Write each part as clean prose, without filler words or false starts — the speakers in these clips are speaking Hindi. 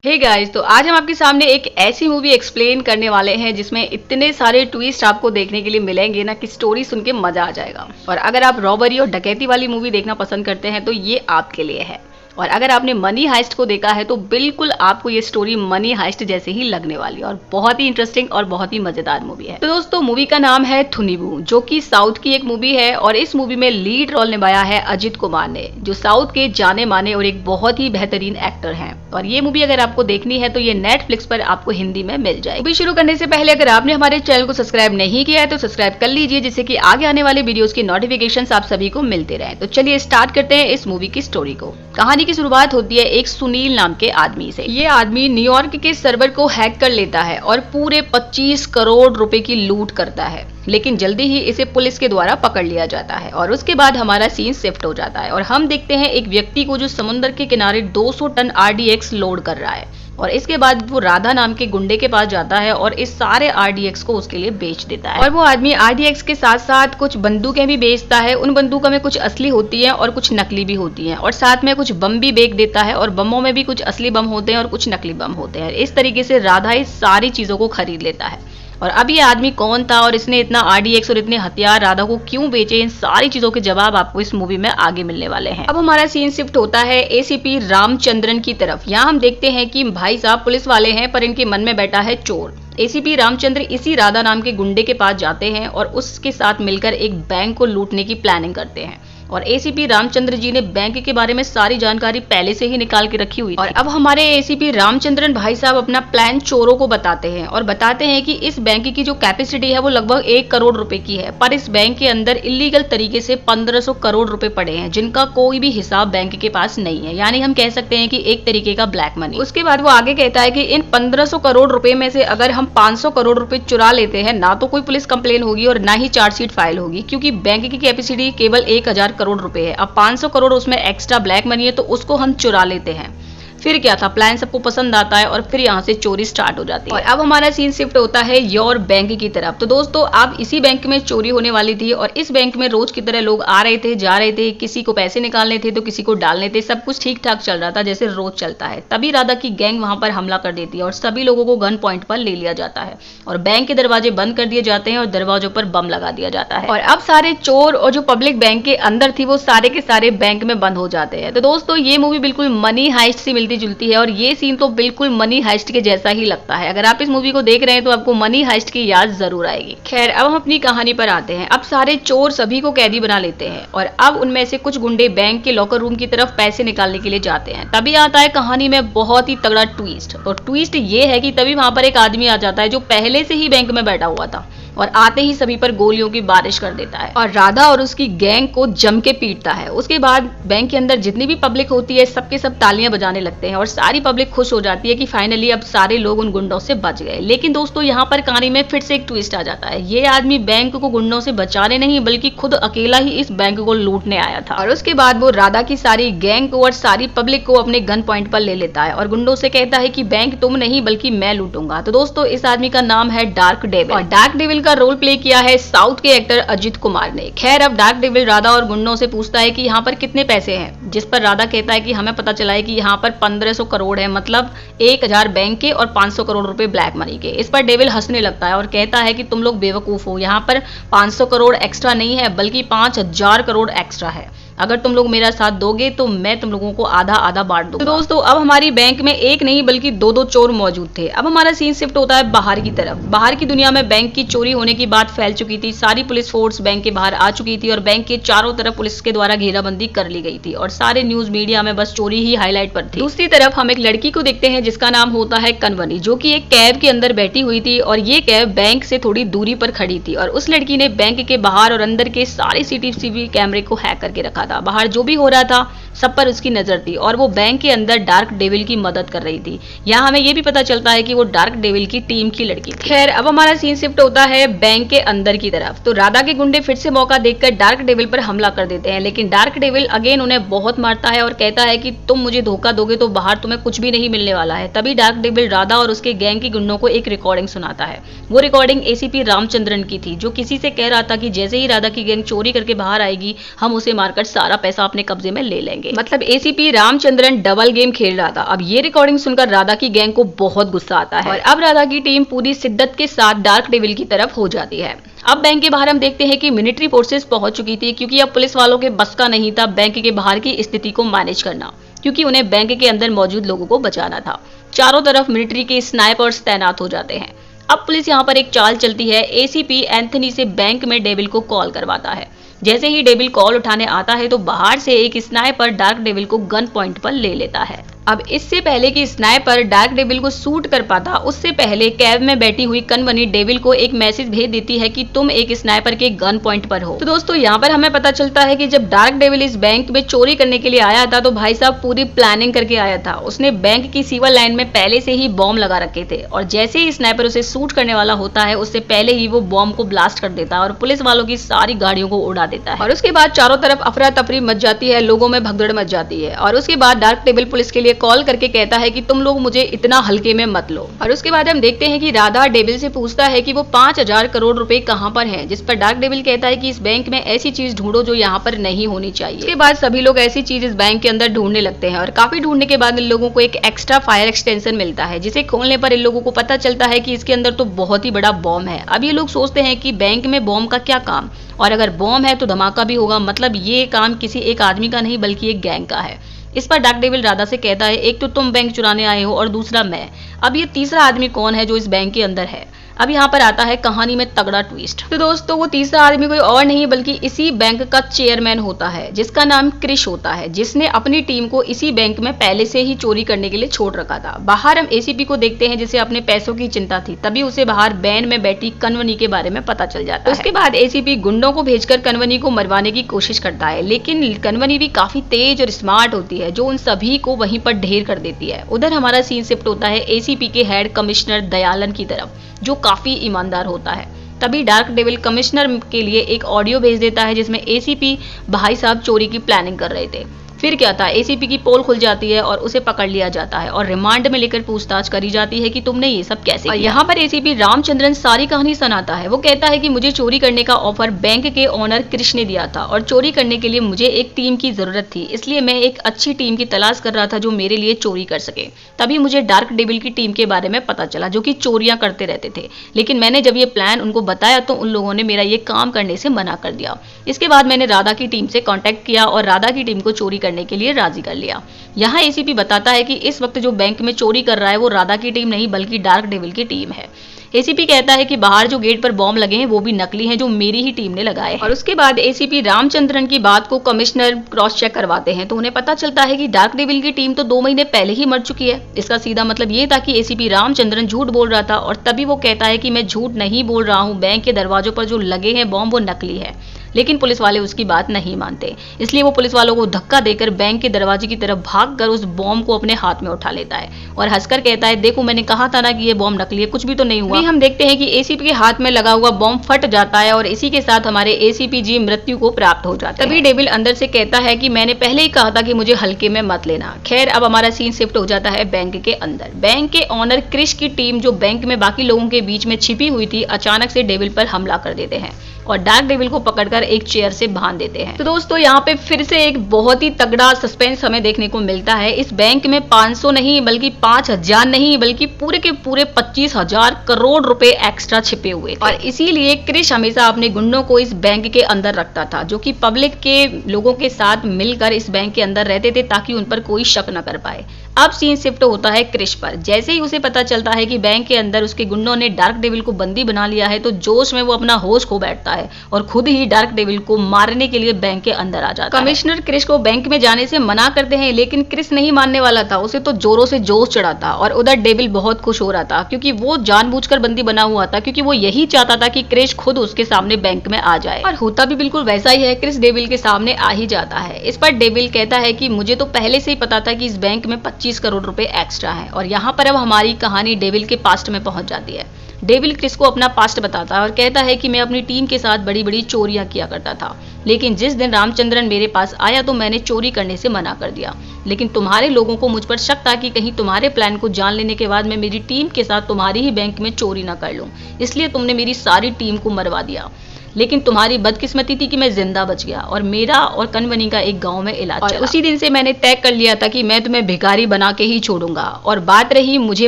हे गाइस, तो आज हम आपके सामने एक ऐसी मूवी एक्सप्लेन करने वाले हैं जिसमें इतने सारे ट्विस्ट आपको देखने के लिए मिलेंगे ना कि स्टोरी सुन के मजा आ जाएगा। और अगर आप रॉबरी और डकैती वाली मूवी देखना पसंद करते हैं तो ये आपके लिए है। और अगर आपने मनी हाइस्ट को देखा है तो बिल्कुल आपको ये स्टोरी मनी हाइस्ट जैसे ही लगने वाली है और बहुत ही इंटरेस्टिंग और बहुत ही मजेदार मूवी है। तो दोस्तों, मूवी का नाम है थुनिबू, जो कि साउथ की एक मूवी है और इस मूवी में लीड रोल निभाया है अजित कुमार ने, जो साउथ के जाने माने और एक बहुत ही बेहतरीन एक्टर हैं। और ये मूवी अगर आपको देखनी है तो ये नेटफ्लिक्स पर आपको हिंदी में मिल जाएगी। मूवी शुरू करने से पहले अगर आपने हमारे चैनल को सब्सक्राइब नहीं किया है तो सब्सक्राइब कर लीजिए, जिससे कि आगे आने वाले वीडियोस की नोटिफिकेशंस आप सभी को मिलते रहे। तो चलिए स्टार्ट करते हैं इस मूवी की स्टोरी को। कहानी की शुरुआत होती है एक सुनील नाम के आदमी से। ये आदमी न्यूयॉर्क के सर्वर को हैक कर लेता है और पूरे 25 करोड़ रुपए की लूट करता है, लेकिन जल्दी ही इसे पुलिस के द्वारा पकड़ लिया जाता है। और उसके बाद हमारा सीन शिफ्ट हो जाता है और हम देखते हैं एक व्यक्ति को जो समुद्र के किनारे 200 टन RDX लोड कर रहा है। और इसके बाद वो राधा नाम के गुंडे के पास जाता है और इस सारे RDX को उसके लिए बेच देता है। और वो आदमी RDX के साथ साथ कुछ बंदूकें भी बेचता है। उन बंदूकों में कुछ असली होती हैं और कुछ नकली भी होती हैं, और साथ में कुछ बम भी बेच देता है और बमों में भी कुछ असली बम होते हैं और कुछ नकली बम होते हैं। इस तरीके से राधा इस सारी चीजों को खरीद लेता है। और अब ये आदमी कौन था और इसने इतना RDX और इतने हथियार राधा को क्यों बेचे, इन सारी चीजों के जवाब आपको इस मूवी में आगे मिलने वाले हैं। अब हमारा सीन शिफ्ट होता है ACP रामचंद्रन की तरफ। यहाँ हम देखते हैं कि भाई साहब पुलिस वाले हैं पर इनके मन में बैठा है चोर। ACP रामचंद्र इसी राधा नाम के गुंडे के पास जाते हैं और उसके साथ मिलकर एक बैंक को लूटने की प्लानिंग करते हैं। और ACP रामचंद्र जी ने बैंक के बारे में सारी जानकारी पहले से ही निकाल के रखी हुई थी। और अब हमारे ACP रामचंद्रन भाई साहब अपना प्लान चोरों को बताते हैं और बताते हैं कि इस बैंक की जो कैपेसिटी है वो लगभग 1 करोड़ रुपए की है, पर इस बैंक के अंदर इलीगल तरीके से 1500 करोड़ रुपए पड़े हैं, जिनका कोई भी हिसाब बैंक के पास नहीं है। यानी हम कह सकते हैं कि एक तरीके का ब्लैक मनी। उसके बाद वो आगे कहता है कि इन 1500 करोड़ रुपए में से अगर हम 500 करोड़ रुपए चुरा लेते हैं, ना तो कोई पुलिस कंप्लेन होगी और ना ही चार्जशीट फाइल होगी, क्योंकि बैंक की कैपेसिटी केवल 1000 करोड़ रुपए है। अब 500 करोड़ उसमें एक्स्ट्रा ब्लैक मनी है, तो उसको हम चुरा लेते हैं। फिर क्या था, प्लान सबको पसंद आता है और फिर यहाँ से चोरी स्टार्ट हो जाती है। और अब हमारा सीन शिफ्ट होता है योर बैंक की तरफ। तो दोस्तों, अब इसी बैंक में चोरी होने वाली थी और इस बैंक में रोज की तरह लोग आ रहे थे, जा रहे थे, किसी को पैसे निकालने थे तो किसी को डालने थे। सब कुछ ठीक ठाक चल रहा था जैसे रोज चलता है। तभी राधा की गैंग वहां पर हमला कर देती है और सभी लोगों को गन पॉइंट पर ले लिया जाता है और बैंक के दरवाजे बंद कर दिए जाते हैं और दरवाजों पर बम लगा दिया जाता है। और अब सारे चोर और जो पब्लिक बैंक के अंदर थी वो सारे के सारे बैंक में बंद हो जाते हैं। तो दोस्तों, ये मूवी बिल्कुल मनी हाइस्ट से मिलती जुलती है और ये सीन तो बिल्कुल मनी हाइस्ट के जैसा ही लगता है। अगर आप इस मूवी को देख रहे हैं तो आपको मनी हाइस्ट की याद जरूर आएगी। खैर, अब हम अपनी कहानी पर आते हैं। अब सारे चोर सभी को कैदी बना लेते हैं और अब उनमें से कुछ गुंडे बैंक के लॉकर रूम की तरफ पैसे निकालने के लिए जाते हैं। तभी आता है कहानी में बहुत ही तगड़ा ट्विस्ट। और ट्विस्ट ये है कि तभी वहां पर एक आदमी आ जाता है जो पहले से ही बैंक में बैठा हुआ था और आते ही सभी पर गोलियों की बारिश कर देता है और राधा और उसकी गैंग को जम के पीटता है। उसके बाद बैंक के अंदर जितनी भी पब्लिक होती है सबके सब तालियां बजाने लगते हैं और सारी पब्लिक खुश हो जाती है कि फाइनली अब सारे लोग उन गुंडों से बच गए। लेकिन दोस्तों, यहाँ पर कहानी में फिर से एक ट्विस्ट आ जाता है। ये आदमी बैंक को गुंडों से बचाने नहीं बल्कि खुद अकेला ही इस बैंक को लूटने आया था। और उसके बाद वो राधा की सारी गैंग को और सारी पब्लिक को अपने गन पॉइंट पर ले लेता है और गुंडों से कहता है कि बैंक तुम नहीं बल्कि मैं लूटूंगा। तो दोस्तों, इस आदमी का नाम है डार्क डेविल और डार्क डेविल का रोल प्ले किया है साउथ के एक्टर अजित कुमार ने। खैर, अब डार्क डेविल राधा और गुंडों से पूछता है कि यहाँ पर कितने पैसे हैं, जिस पर राधा कहता है कि हमें पता चला है कि यहाँ पर 1500 करोड़ है, मतलब 1000 बैंक के और 500 करोड़ रुपए ब्लैक मनी के। इस पर डेविल हंसने लगता है और कहता है कि तुम लोग बेवकूफ हो, यहाँ पर 500 करोड़ एक्स्ट्रा नहीं है बल्कि 5000 करोड़ एक्स्ट्रा है। अगर तुम लोग मेरा साथ दोगे तो मैं तुम लोगों को आधा आधा बांट दूंगा। तो दोस्तों, अब हमारी बैंक में एक नहीं बल्कि दो चोर मौजूद थे। अब हमारा सीन शिफ्ट होता है बाहर की तरफ। बाहर की दुनिया में बैंक की चोरी होने की बात फैल चुकी थी। सारी पुलिस फोर्स बैंक के बाहर आ चुकी थी और बैंक के चारों तरफ पुलिस के द्वारा घेराबंदी कर ली गई थी और सारे न्यूज मीडिया में बस चोरी ही हाईलाइट पर थी। दूसरी तरफ हम एक लड़की को देखते हैं जिसका नाम होता है कनवनी, जो कि एक कैब के अंदर बैठी हुई थी और ये कैब बैंक से थोड़ी दूरी पर खड़ी थी। और उस लड़की ने बैंक के बाहर और अंदर के सारे CCTV कैमरे को हैक करके रखा था। बाहर जो भी हो रहा था सब पर उसकी नजर थी और वो बैंक के अंदर डार्क डेविल की मदद कर रही थी। यहाँ हमें ये भी पता चलता है कि वो डार्क डेविल की टीम की लड़की थी। खैर, अब हमारा सीन शिफ्ट होता है बैंक के अंदर की तरफ। तो राधा के गुंडे फिर से मौका देखकर डार्क डेविल पर हमला कर देते हैं, लेकिन डार्क डेविल अगेन उन्हें बहुत मारता है और कहता है कि तुम मुझे धोखा दोगे तो बाहर तुम्हें कुछ भी नहीं मिलने वाला है। तभी डार्क डेविल राधा और उसके गैंग के गुंडों को एक रिकॉर्डिंग सुनाता है। वो रिकॉर्डिंग ACP रामचंद्रन की थी, जो किसी से कह रहा था कि जैसे ही राधा की गैंग चोरी करके बाहर आएगी हम उसे मारकर सारा पैसा अपने कब्जे में ले लेंगे। मतलब एसीपी रामचंद्रन डबल गेम खेल रहा था। अब ये रिकॉर्डिंग सुनकर राधा की गैंग को बहुत गुस्सा आता है और अब राधा की टीम पूरी शिद्दत के साथ डार्क डेविल की तरफ हो जाती है। अब बैंक के बाहर हम देखते हैं कि मिलिट्री फोर्सेस पहुंच चुकी थी, क्योंकि अब पुलिस वालों के बस का नहीं था बैंक के बाहर की स्थिति को मैनेज करना, क्योंकि उन्हें बैंक के अंदर मौजूद लोगों को बचाना था। चारों तरफ मिलिट्री के स्नाइपर्स तैनात हो जाते हैं। अब पुलिस यहाँ पर एक चाल चलती है। एसीपी एंथनी से बैंक में डेविल को कॉल करवाता है। जैसे ही डेविल कॉल उठाने आता है तो बाहर से एक स्नाइपर डार्क डेविल को गन पॉइंट पर ले लेता है। अब इससे पहले कि स्नाइपर डार्क डेविल को शूट कर पाता, उससे पहले कैब में बैठी हुई कनवनी डेविल को एक मैसेज भेज देती है कि तुम एक स्नाइपर के गन पॉइंट पर हो। तो दोस्तों यहाँ पर हमें पता चलता है कि जब डार्क डेविल इस बैंक में चोरी करने के लिए आया था तो भाई साहब पूरी प्लानिंग करके आया था। उसने बैंक की सिविल लाइन में पहले से ही बॉम्ब लगा रखे थे और जैसे ही स्नाइपर उसे शूट करने वाला होता है उससे पहले ही वो बॉम्ब को ब्लास्ट कर देता है और पुलिस वालों की सारी गाड़ियों को उड़ा देता है। और उसके बाद चारों तरफ अफरा तफरी मच जाती है, लोगों में भगदड़ मच जाती है। और उसके बाद डार्क डेविल पुलिस के लिए कॉल करके कहता है कि तुम लोग मुझे इतना हल्के में मत लो। और उसके बाद हम देखते हैं कि राधा डेविल से पूछता है कि वो 5,000 करोड़ रुपए कहां पर हैं, जिस पर डार्क डेविल कहता है कि इस बैंक में ऐसी चीज ढूंढो जो यहाँ पर नहीं होनी चाहिए। उसके बाद सभी लोग ऐसी चीज इस बैंक के अंदर ढूंढने लगते हैं और काफी ढूंढने के बाद इन लोगों को एक एक्स्ट्रा फायर एक्सटेंशन मिलता है, जिसे खोलने पर इन लोगों को पता चलता है कि इसके अंदर तो बहुत ही बड़ा बॉम्ब है। अब ये लोग सोचते हैं कि बैंक में बॉम्ब का क्या काम, और अगर बॉम्ब है तो धमाका भी होगा, मतलब ये काम किसी एक आदमी का नहीं बल्कि एक गैंग का है। इस पर डार्क डेविल राधा से कहता है एक तो तुम बैंक चुराने आए हो और दूसरा मैं। अब ये तीसरा आदमी कौन है जो इस बैंक के अंदर है? अब यहाँ पर आता है कहानी में तगड़ा ट्विस्ट। तो दोस्तों वो तीसरा आदमी कोई और नहीं बल्कि इसी बैंक का चेयरमैन होता है, जिसका नाम क्रिश होता है, जिसने अपनी टीम को इसी बैंक में पहले से ही चोरी करने के लिए छोड़ रखा था। बाहर हम एसीपी को देखते हैं जिसे अपने पैसों की चिंता थी, तभी उसे बाहर बैन में बैठी कनवनी के बारे में पता चल जाता है। उसके बाद एसीपी गुंडों को भेजकर कनवनी को मरवाने की कोशिश करता है, लेकिन कनवनी भी काफी तेज और स्मार्ट होती है जो उन सभी को वहीं पर ढेर कर देती है। उधर हमारा सीन शिफ्ट होता है एसीपी के हेड कमिश्नर दयालन की तरफ, जो काफी ईमानदार होता है। तभी डार्क डेविल कमिश्नर के लिए एक ऑडियो भेज देता है जिसमें एसीपी भाई साहब चोरी की प्लानिंग कर रहे थे। फिर क्या था, एसीपी की पोल खुल जाती है और उसे पकड़ लिया जाता है और रिमांड में लेकर पूछताछ करी जाती है कि तुमने ये सब कैसे किया। यहाँ पर एसीपी रामचंद्रन सारी कहानी सुनाता है। वो कहता है कि मुझे चोरी करने का ऑफर बैंक के ओनर कृष्ण ने दिया था और चोरी करने के लिए मुझे एक टीम की जरूरत थी, इसलिए मैं एक अच्छी टीम की तलाश कर रहा था जो मेरे लिए चोरी कर सके। तभी मुझे डार्क डेविल की टीम के बारे में पता चला जो कि चोरियां करते रहते थे, लेकिन मैंने जब ये प्लान उनको बताया तो उन लोगों ने मेरा ये काम करने से मना कर दिया। इसके बाद मैंने राधा की टीम से कांटेक्ट किया और राधा की टीम को चोरी करने के लिए राजी कर लिया। यहाँ एसीपी बताता है कि इस वक्त जो बैंक में चोरी कर रहा है वो राधा की टीम नहीं बल्कि डार्क डेविल की टीम है। एसीपी कहता है कि बाहर जो गेट पर बॉम्ब लगे हैं वो भी नकली हैं, जो मेरी ही टीम ने लगाए हैं। और उसके बाद एसीपी रामचंद्रन की बात को कमिश्नर क्रॉस चेक करवाते हैं तो उन्हें पता चलता है कि डार्क डेविल की टीम तो 2 महीने पहले ही मर चुकी है। इसका सीधा मतलब ये था कि एसीपी रामचंद्रन झूठ बोल रहा था और तभी वो कहता है कि मैं झूठ नहीं बोल रहा हूँ, बैंक के दरवाजों पर जो लगे हैं बॉम्ब वो नकली है। लेकिन पुलिस वाले उसकी बात नहीं मानते, इसलिए वो पुलिस वालों को धक्का देकर बैंक के दरवाजे की तरफ भागकर उस बॉम्ब को अपने हाथ में उठा लेता है और हंसकर कहता है देखो मैंने कहा था ना कि ये बॉम्ब नकली है, कुछ भी तो नहीं हुआ। हम देखते हैं कि एसीपी के हाथ में लगा हुआ बॉम्ब फट जाता है और इसी के साथ हमारे एसीपी जी मृत्यु को प्राप्त हो जाता है। तभी डेविल अंदर से कहता है कि मैंने पहले ही कहा था कि मुझे हल्के में मत लेना। खैर अब हमारा सीन शिफ्ट हो जाता है बैंक के अंदर। बैंक के ऑनर क्रिश की टीम जो बैंक में बाकी लोगों के बीच में छिपी हुई थी अचानक से डेविल पर हमला कर देते हैं और डार्क डेविल को पकड़कर एक चेयर से बांध देते हैं। तो दोस्तों यहाँ पे फिर से एक बहुत ही तगड़ा सस्पेंस हमें देखने को मिलता है। इस बैंक में 500 नहीं बल्कि 5,000 नहीं बल्कि पूरे के पूरे 25,000 करोड़ रुपए एक्स्ट्रा छिपे हुए थे और इसीलिए क्रिश हमेशा अपने गुंडों को इस बैंक के अंदर रखता था, जो कि पब्लिक के लोगों के साथ मिलकर इस बैंक के अंदर रहते थे ताकि उन पर कोई शक न कर पाए। अब सीन शिफ्ट होता है क्रिश पर। जैसे ही उसे पता चलता है कि बैंक के अंदर उसके गुंडों ने डार्क डेविल को बंदी बना लिया है तो जोश में वो अपना होश खो बैठता है और खुद ही डार्क डेविल को मारने के लिए बैंक के अंदर आ जाता है। कमिश्नर क्रिश को बैंक में जाने से मना करते हैं, लेकिन क्रिश नहीं मानने वाला था। उसे तो जोरों से जोश चढ़ा था और उधर डेविल बहुत खुश हो रहा था क्योंकि वो जानबूझकर बंदी बना हुआ था, क्योंकि वो यही चाहता था कि क्रिश खुद उसके सामने बैंक में आ जाए। और होता भी बिल्कुल वैसा ही है, क्रिश डेविल के सामने आ ही जाता है। इस पर डेविल कहता है कि मुझे तो पहले से ही पता था कि इस बैंक में 25 करोड़ रुपए एक्स्ट्रा है। और यहाँ पर अब हमारी कहानी डेविल के पास्ट में पहुंच जाती है। डेविल क्रिस को अपना पास्ट बताता है और कहता है कि मैं अपनी टीम के साथ बड़ी बड़ी चोरियां किया करता था, लेकिन जिस दिन रामचंद्रन मेरे पास आया तो मैंने चोरी करने से मना कर दिया। लेकिन तुम्हारे लोगों को मुझ पर शक था कि कहीं तुम्हारे प्लान को जान लेने के बाद मैं मेरी टीम के साथ तुम्हारी ही बैंक में चोरी ना कर लूं, इसलिए तुमने मेरी सारी टीम को मरवा दिया। लेकिन तुम्हारी बदकिस्मती थी कि मैं जिंदा बच गया और मेरा और कनवनी का एक गाँव में इलाज चला। उसी दिन से मैंने तय कर लिया था कि मैं तुम्हें भिखारी बना के ही छोड़ूंगा। और बात रही मुझे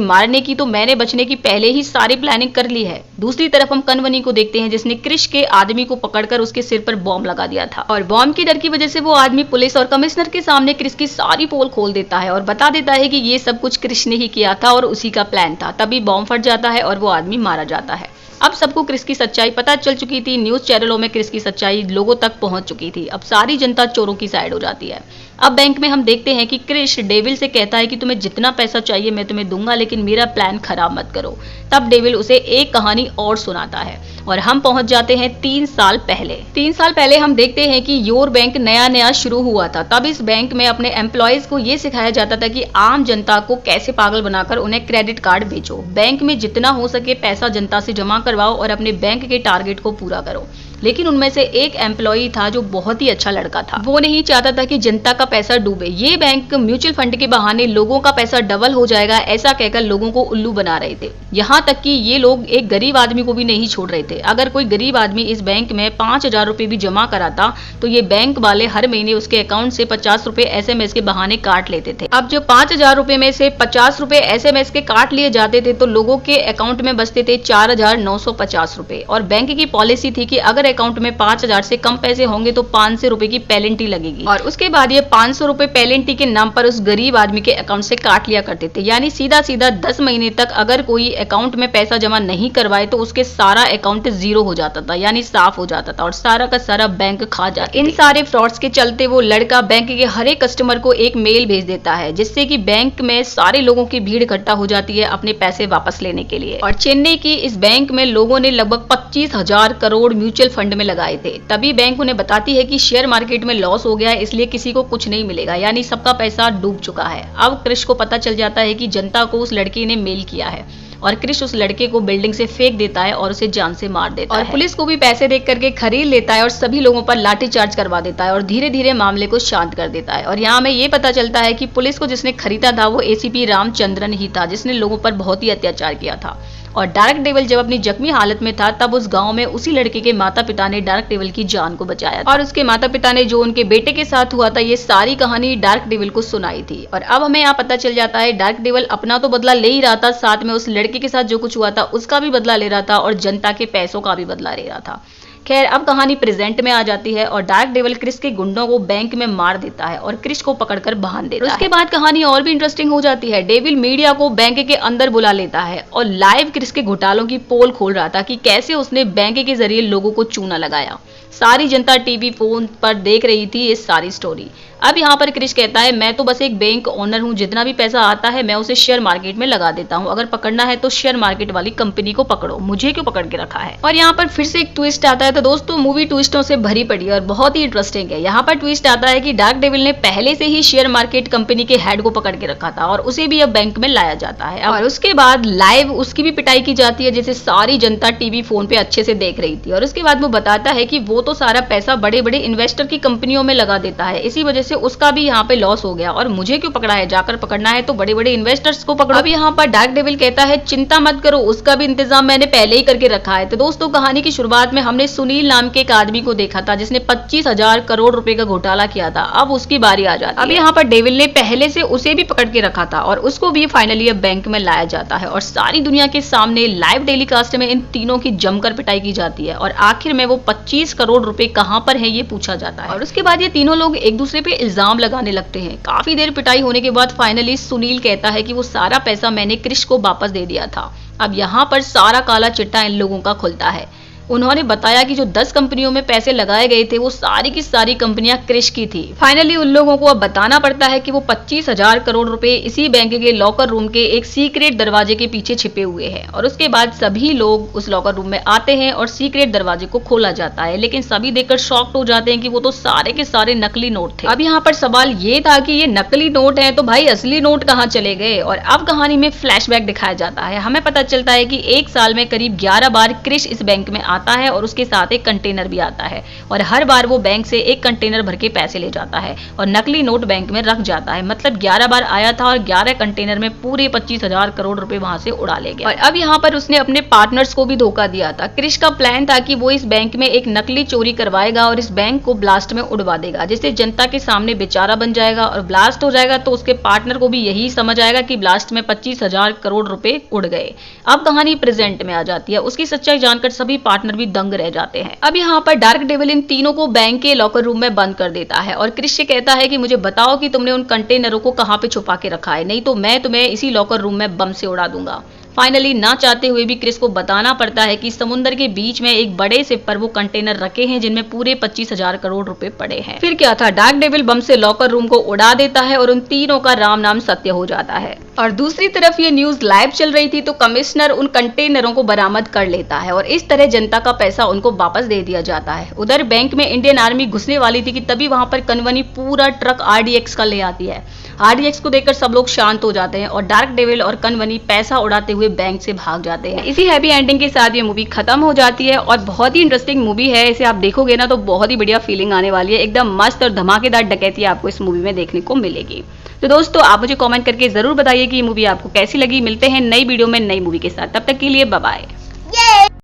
मारने की, तो मैंने बचने की पहले ही सारी प्लानिंग कर ली है। दूसरी तरफ हम कनवनी को देखते हैं जिसने क्रिश के आदमी को पकड़कर उसके सिर पर बॉम्ब लगा दिया था और बॉम्ब के डर की वजह से वो आदमी पुलिस और कमिश्नर के सामने क्रिश की सारी पोल खोल देता है और बता देता है कि ये सब कुछ क्रिश ने ही किया था और उसी का प्लान था। तभी बॉम्ब फट जाता है और वो आदमी मारा जाता है। अब सबको क्रिश की सच्चाई पता चल चुकी थी। न्यूज चैनलों में क्रिश की सच्चाई लोगों तक पहुंच चुकी थी। अब सारी जनता चोरों की साइड हो जाती है। अब बैंक में हम देखते हैं कि क्रिश डेविल से कहता है कि तुम्हें जितना पैसा चाहिए मैं तुम्हें दूंगा, लेकिन मेरा प्लान खराब मत करो। तब डेविल उसे एक कहानी और सुनाता है और हम पहुंच जाते हैं 3 साल पहले। 3 साल पहले हम देखते हैं कि योर बैंक नया नया शुरू हुआ था। तब इस बैंक में अपने एम्प्लॉयज को ये सिखाया जाता था कि आम जनता को कैसे पागल बनाकर उन्हें क्रेडिट कार्ड बेचो। बैंक में जितना हो सके पैसा जनता से जमा करवाओ और अपने बैंक के टारगेट को पूरा करो। लेकिन उनमें से एक एम्प्लॉई था जो बहुत ही अच्छा लड़का था। वो नहीं चाहता था कि जनता का पैसा डूबे। ये बैंक म्यूचुअल फंड के बहाने लोगों का पैसा डबल हो जाएगा ऐसा कहकर लोगों को उल्लू बना रहे थे। यहाँ तक कि ये लोग एक गरीब आदमी को भी नहीं छोड़ रहे थे। अगर कोई गरीब आदमी इस बैंक में 5,000 रुपए भी जमा कराता तो ये बैंक वाले हर महीने उसके अकाउंट से 50 रुपए SMS के बहाने काट लेते थे। अब जो 5,000 रुपए में से 50 रुपए SMS के काट लिए जाते थे तो लोगों के अकाउंट में बचते थे 4,950 रुपए। और बैंक की पॉलिसी थी कि अगर अकाउंट में 5,000 से कम पैसे होंगे तो 500 रुपए की पेनल्टी लगेगी और उसके बाद ये 500 रुपए पेनल्टी के नाम पर उस गरीब आदमी के अकाउंट से काट लिया करते थे। यानी सीधा सीधा 10 महीने तक अगर कोई अकाउंट में पैसा जमा नहीं करवाए तो उसके सारा अकाउंट जीरो हो जाता था, यानी साफ हो जाता था और सारा का सारा बैंक खा जाता। इन सारे फ्रॉड्स के चलते वो लड़का बैंक के हर एक कस्टमर को एक मेल भेज देता है जिससे कि बैंक में सारे लोगों की भीड़ इकट्ठा हो जाती है अपने पैसे वापस लेने के लिए। और चेन्नई की इस बैंक में लोगों ने लगभग 25,000 करोड़ म्यूचुअल फंड में लगाए थे। तभी बैंक उन्हें बताती है कि शेयर मार्केट में लॉस हो गया है इसलिए किसी को कुछ नहीं मिलेगा, यानी सबका पैसा डूब चुका है। अब क्रिश को पता चल जाता है कि जनता को उस लड़के ने मेल किया है और क्रिश उस लड़के को बिल्डिंग से फेंक देता है और उसे जान से मार देता है। और पुलिस को भी पैसे देख करके खरीद लेता है और सभी लोगों पर लाठीचार्ज करवा देता है और धीरे धीरे मामले को शांत कर देता है। और यहाँ हमें ये पता चलता है कि पुलिस को जिसने खरीदा था वो ACP रामचंद्रन ही था जिसने लोगों पर बहुत ही अत्याचार किया था। और डार्क डेविल जब अपनी जख्मी हालत में था तब उस गांव में उसी लड़के के माता पिता ने डार्क डेविल की जान को बचाया था और उसके माता पिता ने जो उनके बेटे के साथ हुआ था ये सारी कहानी डार्क डेविल को सुनाई थी। और अब हमें यहाँ पता चल जाता है डार्क डेविल अपना तो बदला ले ही रहा था, साथ में उस लड़के के साथ जो कुछ हुआ था उसका भी बदला ले रहा था और जनता के पैसों का भी बदला ले रहा था। खैर अब कहानी प्रेजेंट में आ जाती है और डार्क डेविल क्रिश के गुंडों को बैंक में मार देता है और क्रिश को पकड़कर बांध देता है। उसके बाद कहानी और भी इंटरेस्टिंग हो जाती है। डेविल मीडिया को बैंक के अंदर बुला लेता है और लाइव क्रिश के घोटालों की पोल खोल रहा था कि कैसे उसने बैंक के जरिए लोगों को चूना लगाया। सारी जनता टीवी फोन पर देख रही थी ये सारी स्टोरी। अब यहाँ पर क्रिश कहता है मैं तो बस एक बैंक ओनर हूँ, जितना भी पैसा आता है मैं उसे शेयर मार्केट में लगा देता हूँ। अगर पकड़ना है तो शेयर मार्केट वाली कंपनी को पकड़ो, मुझे क्यों पकड़ के रखा है। और यहाँ पर फिर से एक ट्विस्ट आता है। तो दोस्तों मूवी ट्विस्टों से भरी पड़ी है और बहुत ही इंटरेस्टिंग है। यहाँ पर ट्विस्ट आता है कि डार्क डेविल ने पहले से ही शेयर मार्केट कंपनी के हेड को पकड़ के रखा था और उसे भी अब बैंक में लाया जाता है और उसके बाद लाइव उसकी भी पिटाई की जाती है जिसे सारी जनता टीवी फोन पे अच्छे से देख रही थी। और उसके बाद वो बताता है कि वो तो सारा पैसा बड़े बड़े इन्वेस्टर की कंपनियों में लगा देता है, इसी वजह से उसका भी यहाँ पे लॉस हो गया और मुझे क्यों पकड़ा है, जाकर पकड़ना है तो बड़े बड़े इन्वेस्टर्स को पकड़ो। अब यहाँ पर डार्क डेविल कहता है चिंता मत करो, उसका भी इंतजाम मैंने पहले ही करके रखा है। तो दोस्तों कहानी की शुरुआत में हमने सुनील नाम के एक आदमी को देखा था जिसने 25,000 करोड़ रुपए का घोटाला किया था। अब उसकी बारी आ जाती है। अब यहाँ पर डेविल ने पहले से उसे भी पकड़ के रखा था और उसको भी फाइनली अब बैंक में लाया जाता है और सारी दुनिया के सामने लाइव टेलीकास्ट में इन तीनों की जमकर पिटाई की जाती है और आखिर में वो 25 करोड़ रुपए कहाँ पर है ये पूछा जाता है। और उसके बाद ये तीनों लोग एक दूसरे पे इल्जाम लगाने लगते हैं। काफी देर पिटाई होने के बाद फाइनली सुनील कहता है कि वो सारा पैसा मैंने क्रिश को वापस दे दिया था। अब यहाँ पर सारा काला चिट्टा इन लोगों का खुलता है। उन्होंने बताया कि जो 10 कंपनियों में पैसे लगाए गए थे वो सारी की सारी कंपनियां क्रिश की थी। फाइनली उन लोगों को अब बताना पड़ता है कि वो 25,000 करोड़ रुपए इसी बैंक के लॉकर रूम के एक सीक्रेट दरवाजे के पीछे छिपे हुए हैं। और उसके बाद सभी लोग उस लॉकर रूम में आते हैं और सीक्रेट दरवाजे को खोला जाता है, लेकिन सभी देखकर शॉक्ड हो जाते हैं कि वो तो सारे के सारे नकली नोट थे। अब यहाँ पर सवाल ये था कि ये नकली नोट है तो भाई असली नोट कहाँ चले गए। और अब कहानी में फ्लैशबैक दिखाया जाता है। हमें पता चलता है कि एक साल में करीब 11 बार क्रिश इस बैंक में आता है और उसके साथ एक कंटेनर भी आता है और हर बार वो बैंक से एक कंटेनर भर के पैसे ले जाता है और नकली नोट बैंक में रख जाता है। मतलब 11 बार आया था और 11 कंटेनर में पूरे 25,000 करोड़ रुपए वहां से उड़ा ले गया। और अब यहाँ पर उसने अपने पार्टनर्स को भी धोखा दिया था। क्रिश का प्लान था कि वो इस बैंक में एक नकली चोरी करवाएगा और इस बैंक को ब्लास्ट में उड़वा देगा, जिससे जनता के सामने बेचारा बन जाएगा और ब्लास्ट हो जाएगा तो उसके पार्टनर को भी यही समझ आएगा कि ब्लास्ट में 25,000 करोड़ रुपए उड़ गए। अब कहानी प्रेजेंट में आ जाती है। उसकी सच्चाई जानकर सभी पार्टनर भी दंग रह जाते हैं। अब यहाँ पर डार्क डेविल इन तीनों को बैंक के लॉकर रूम में बंद कर देता है और क्रिश से कहता है कि मुझे बताओ कि तुमने उन कंटेनरों को कहां पे छुपा के रखा है, नहीं तो मैं तुम्हें इसी लॉकर रूम में बम से उड़ा दूंगा। फाइनली ना चाहते हुए भी क्रिस को बताना पड़ता है कि समुद्र के बीच में एक बड़े शिप पर वो कंटेनर रखे हैं जिनमें पूरे 25,000 करोड़ रुपए पड़े हैं। फिर क्या था, डार्क डेविल बम से लॉकर रूम को उड़ा देता है और उन तीनों का राम नाम सत्य हो जाता है। और दूसरी तरफ ये न्यूज लाइव चल रही थी तो कमिश्नर उन कंटेनरों को बरामद कर लेता है और इस तरह जनता का पैसा उनको वापस दे दिया जाता है। उधर बैंक में इंडियन आर्मी घुसने वाली थी कि तभी वहां पर कनवनी पूरा ट्रक RDX का ले आती है। RDX को देखकर सब लोग शांत हो जाते हैं और डार्क डेविल और कनवनी पैसा उड़ाते हुए बैंक से भाग जाते हैं। इसी हैप्पी एंडिंग के साथ ये मूवी खत्म हो जाती है और बहुत ही इंटरेस्टिंग मूवी है। इसे आप देखोगे ना तो बहुत ही बढ़िया फीलिंग आने वाली है। एकदम मस्त और धमाकेदार डकैती आपको इस मूवी में देखने को मिलेगी। तो दोस्तों आप मुझे कमेंट करके जरूर बताइए कि ये मूवी आपको कैसी लगी। मिलते हैं नई वीडियो में नई मूवी के साथ, तब तक के लिए बाय बाय।